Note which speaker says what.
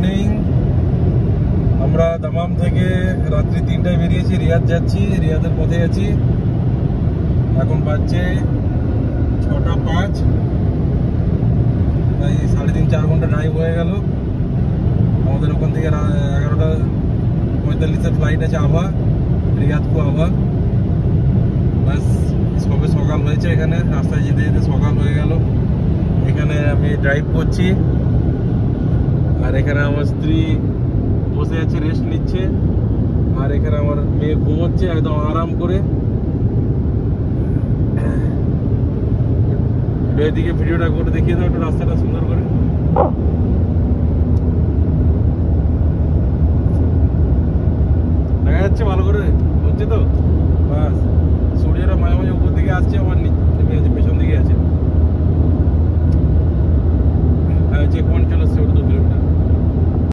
Speaker 1: Morning. আমরা দামাম থেকে রাত্রি 3টায় বেরিয়েছি, রিয়াদ যাচ্ছি, রিয়াদের পথে আছি। এখন বাজছে 6:05, প্রায় 3.5-4 ঘন্টা ড্রাইভ হয়ে গেল। আমাদের ওখান থেকে 11:45 ফ্লাইট আছে আভা, রিয়াদ টু আভা। ব্যাস সবে সকাল হয়েছে, এখানে রাস্তায় যেতে যেতে সকাল হয়ে গেল। এখানে আমি ড্রাইভ করছি, আর এখানে আমার স্ত্রী বসে আছে, রেস্ট নিচ্ছে, আর এখানে আমার মেয়ে ঘুমোচ্ছে একদম আরাম করে। এদিকে ভিডিওটা করে দেখিয়ে দাও একটু, রাস্তাটা সুন্দর করে দেখা যাচ্ছে, ভালো করে হচ্ছে তো। বাস সূর্যটা মাঝে মাঝে উপর দিকে আসছে, আবার নিচে পেছন দিকে আছে।